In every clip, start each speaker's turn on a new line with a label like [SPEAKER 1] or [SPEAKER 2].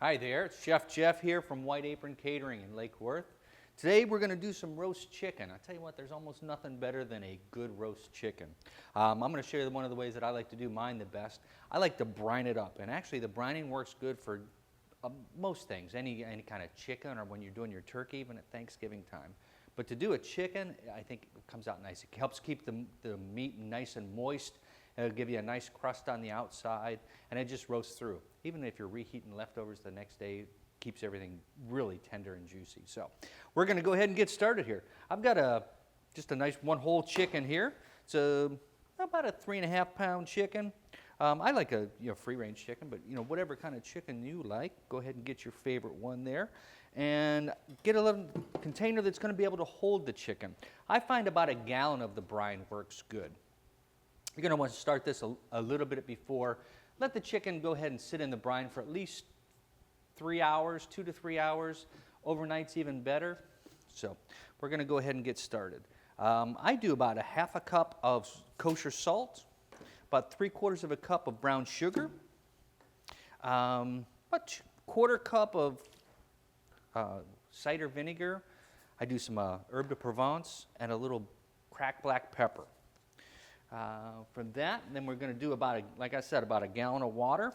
[SPEAKER 1] Hi there, it's Chef Jeff here from White Apron Catering in Lake Worth. Today we're going to do some roast chicken. I'll tell you what, there's almost nothing better than a good roast chicken. I'm going to show you one of the ways that I like to do mine the best. I like to brine it up, and actually the brining works good for most things, any kind of chicken or when you're doing your turkey, even at Thanksgiving time. But to do a chicken, I think it comes out nice. It helps keep the meat nice and moist. It'll give you a nice crust on the outside, and it just roasts through. Even if you're reheating leftovers the next day, it keeps everything really tender and juicy. So we're going to go ahead and get started here. I've got just a nice one whole chicken here. It's about a 3.5 pound chicken. I like a free range chicken, but whatever kind of chicken you like, go ahead and get your favorite one there. And get a little container that's going to be able to hold the chicken. I find about 1 gallon of the brine works good. You're going to want to start this a little bit before. Let the chicken go ahead and sit in the brine for at least 3 hours, 2 to 3 hours. Overnight's even better. So we're going to go ahead and get started. I do about 1/2 cup of kosher salt, about 3/4 cup of brown sugar, about 1/4 cup of cider vinegar. I do some herb de Provence and a little cracked black pepper. From that, then we're going to do about, like I said, about 1 gallon of water.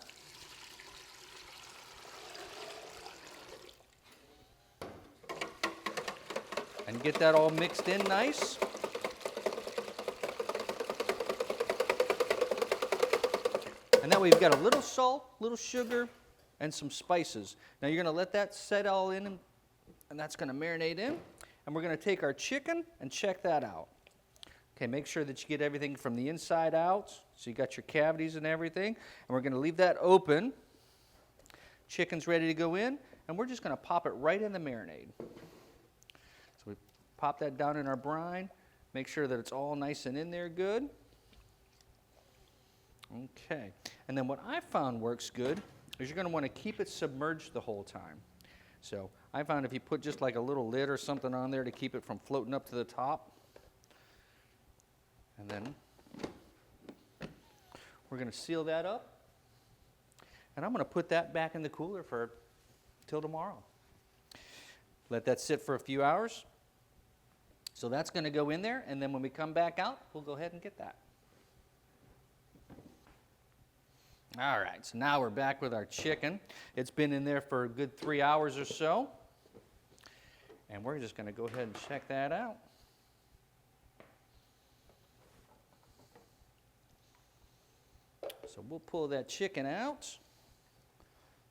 [SPEAKER 1] And get that all mixed in nice. And that way you've got a little salt, little sugar, and some spices. Now you're going to let that set all in, and that's going to marinate in. And we're going to take our chicken and check that out. Okay, make sure that you get everything from the inside out, so you got your cavities and everything. And we're going to leave that open. Chicken's ready to go in, and we're just going to pop it right in the marinade. So we pop that down in our brine, make sure that it's all nice and in there good. Okay, and then what I found works good is you're going to want to keep it submerged the whole time. So I found if you put just like a little lid or something on there to keep it from floating up to the top. And then we're going to seal that up. And I'm going to put that back in the cooler for till tomorrow. Let that sit for a few hours. So that's going to go in there, and then when we come back out, we'll go ahead and get that. All right, so now we're back with our chicken. It's been in there for a good 3 hours or so. And we're just going to go ahead and check that out. So we'll pull that chicken out,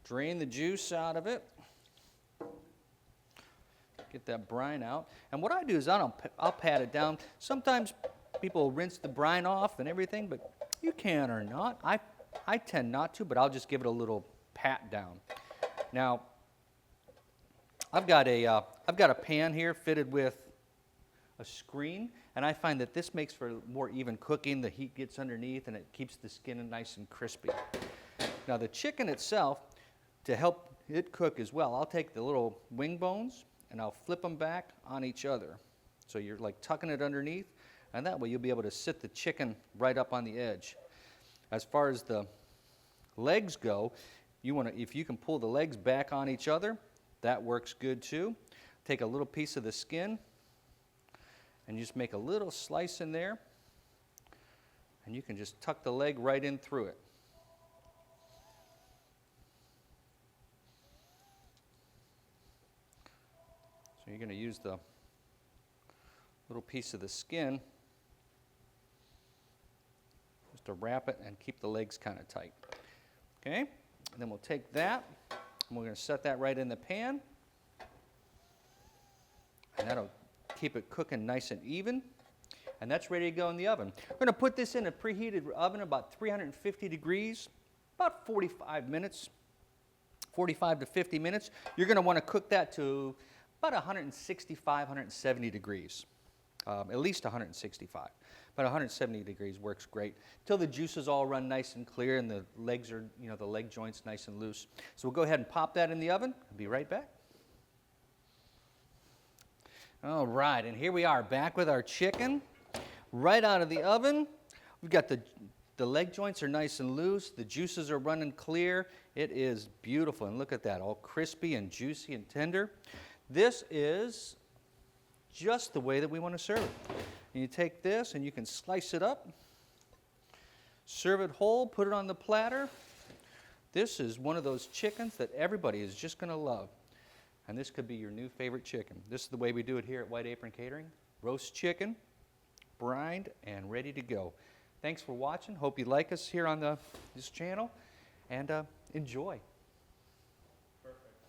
[SPEAKER 1] drain the juice out of it, get that brine out. And what I do is I'll pat it down. Sometimes people rinse the brine off and everything, but you can or not. I tend not to, but I'll just give it a little pat down. Now, I've got a pan here fitted with a screen, and I find that this makes for more even cooking. The heat gets underneath, and it keeps the skin nice and crispy. Now, the chicken itself, to help it cook as well, I'll take the little wing bones, and I'll flip them back on each other. So you're like tucking it underneath, and that way you'll be able to sit the chicken right up on the edge. As far as the legs go, if you can pull the legs back on each other, that works good too. Take a little piece of the skin, and you just make a little slice in there, and you can just tuck the leg right in through it. So you're going to use the little piece of the skin just to wrap it and keep the legs kind of tight. Okay, and then we'll take that, and we're going to set that right in the pan, and that'll keep it cooking nice and even, and that's ready to go in the oven. We're going to put this in a preheated oven about 350 degrees, about 45 minutes, 45 to 50 minutes. You're going to want to cook that to about 165, 170 degrees, at least 165, but 170 degrees works great till the juices all run nice and clear and the legs are, the leg joints nice and loose. So we'll go ahead and pop that in the oven. I'll be right back. All right, and here we are back with our chicken right out of the oven. We've got the The leg joints are nice and loose. The juices are running clear. It is beautiful. And look at that, all crispy and juicy and tender. This is just the way that we want to serve it. And you take this and you can slice it up, serve it whole, put it on the platter. This is one of those chickens that everybody is just going to love. And this could be your new favorite chicken. This is the way we do it here at White Apron Catering. Roast chicken, brined, and ready to go. Thanks for watching. Hope you like us here on this channel, and enjoy.